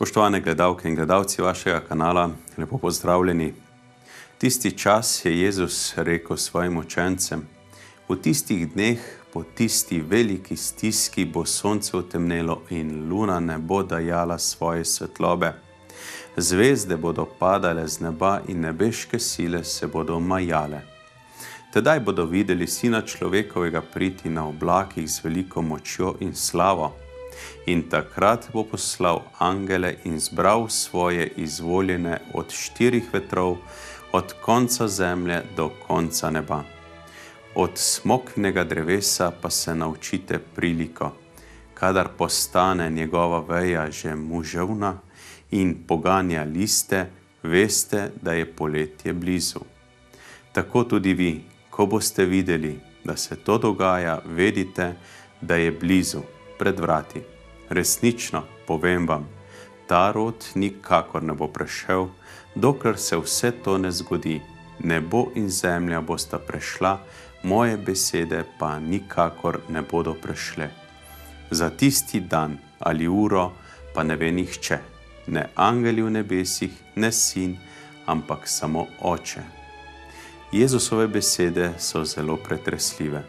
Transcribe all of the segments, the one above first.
Spoštovane gledalke in gledalci vašega kanala, lepo pozdravljeni. Tisti čas je Jezus rekel svojim učencem: v tistih dneh, po tisti veliki stiski bo sonce utemnelo in luna ne bo dajala svoje svetlobe. Zvezde bodo padale z neba in nebeške sile se bodo majale. Tedaj bodo videli Sina človekovega priti na oblakih z veliko močjo in slavo. In takrat bo poslal angele in zbral svoje izvoljene od 4 vetrov, od konca zemlje do konca neba. Od smokvinega drevesa pa se naučite priliko, kadar postane njegova veja že muževna in poganja liste, veste, da je poletje blizu. Tako tudi vi, ko boste videli, da se to dogaja, vedite, da je blizu, pred vrati. Resnično, povem vam, ta rod nikakor ne bo prešel, dokler se vse to ne zgodi. Nebo in zemlja bosta prešla, moje besede pa nikakor ne bodo prešle. Za tisti dan ali uro pa ne ve nihče, ne angeli v nebesih, ne sin, ampak samo Oče. Jezusove besede so zelo pretresljive.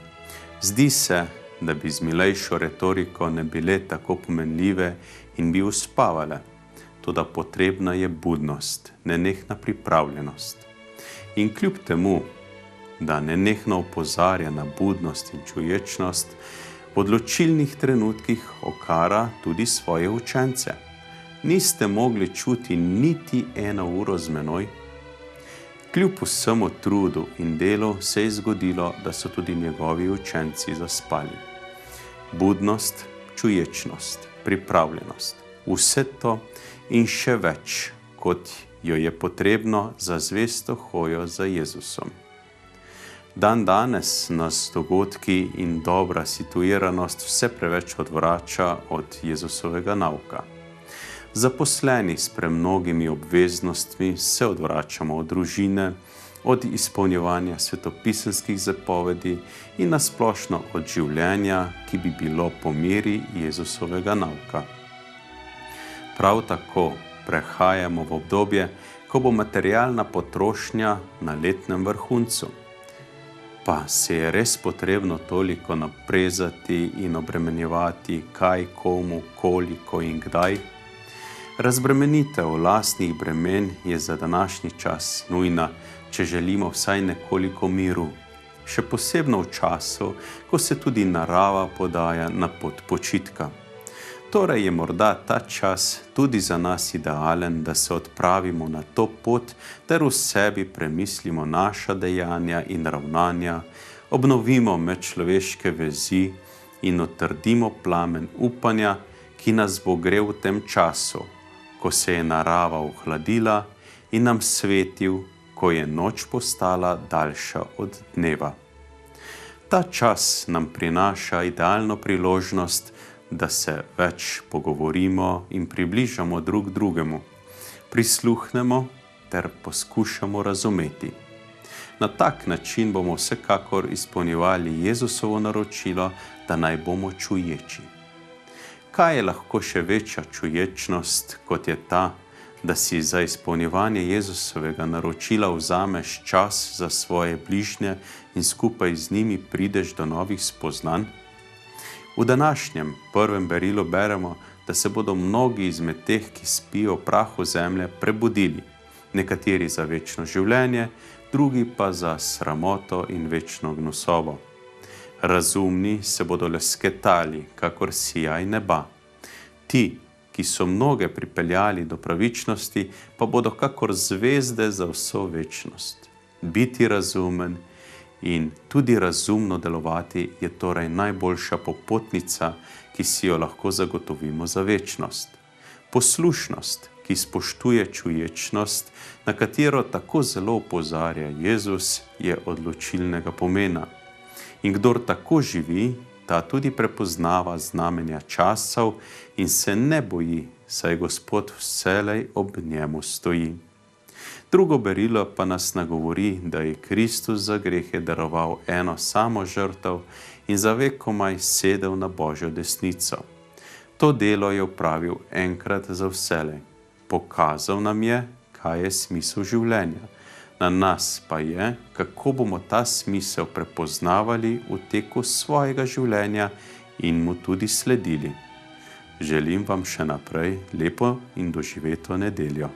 Zdi se, da bi z milejšo retoriko ne bile tako pomenljive in bi uspavale. Toda potrebna je budnost, nenehna pripravljenost. In kljub temu, da nenehno opozarja na budnost in čuječnost, v odločilnih trenutkih okara tudi svoje učence. Niste mogli čuti niti 1 uro z menoj? Kljub vsemu trudu in delu se je zgodilo, da so tudi njegovi učenci zaspali. Budnost, čuječnost, pripravljenost, vse to in še več, kot jo je potrebno za zvesto hojo za Jezusom. Dan danes nas dogodki in dobra situiranost vse preveč odvrača od Jezusovega nauka. Zaposleni s premnogimi obveznostmi se odvračamo od družine, od izpolnjevanja svetopisemskih zapovedi in nasplošno od življenja, ki bi bilo po meri Jezusovega nauka. Prav tako prehajamo v obdobje, ko bo materialna potrošnja na letnem vrhuncu. Pa se je res potrebno toliko naprezati in obremenjevati, kaj, komu, koliko in kdaj? Razbremenitev lastnih bremen je za današnji čas nujna, če želimo vsaj nekoliko miru, še posebno v času, ko se tudi narava podaja na pot počitka. Torej je morda ta čas tudi za nas idealen, da se odpravimo na to pot, ter v sebi premislimo naša dejanja in ravnanja, obnovimo medčloveške vezi in utrdimo plamen upanja, ki nas bo grel v tem času, ko se je narava ohladila in nam svetil, ko je noč postala daljša od dneva. Ta čas nam prinaša idealno priložnost, da se več pogovorimo in približamo drug drugemu, prisluhnemo ter poskušamo razumeti. Na tak način bomo vsekakor izpolnjevali Jezusovo naročilo, da naj bomo čuječi. Kaj je lahko še večja čuječnost, kot je ta, da si za izpolnjevanje Jezusovega naročila vzameš čas za svoje bližnje in skupaj z njimi prideš do novih spoznanj? V današnjem prvem berilu beremo, da se bodo mnogi izmed teh, ki spijo v prahu zemlje, prebudili, nekateri za večno življenje, drugi pa za sramoto in večno gnusobo. Razumni se bodo lesketali, kakor sijaj neba. Ti, ki so mnoge pripeljali do pravičnosti, pa bodo kakor zvezde za vso večnost. Biti razumen in tudi razumno delovati je torej najboljša popotnica, ki si jo lahko zagotovimo za večnost. Poslušnost, ki spoštuje čuječnost, na katero tako zelo opozarja Jezus, je odločilnega pomena. In kdor tako živi, ta tudi prepoznava znamenja časov in se ne boji, saj Gospod vselej ob njemu stoji. Drugo berilo pa nas nagovori, da je Kristus za grehe daroval eno samo žrtev in za vekomaj sedel na Božjo desnico. To delo je opravil enkrat za vselej. Pokazal nam je, kaj je smisel življenja. Na nas pa je, kako bomo ta smisel prepoznavali v teku svojega življenja in mu tudi sledili. Želim vam še naprej lepo in doživeto nedeljo.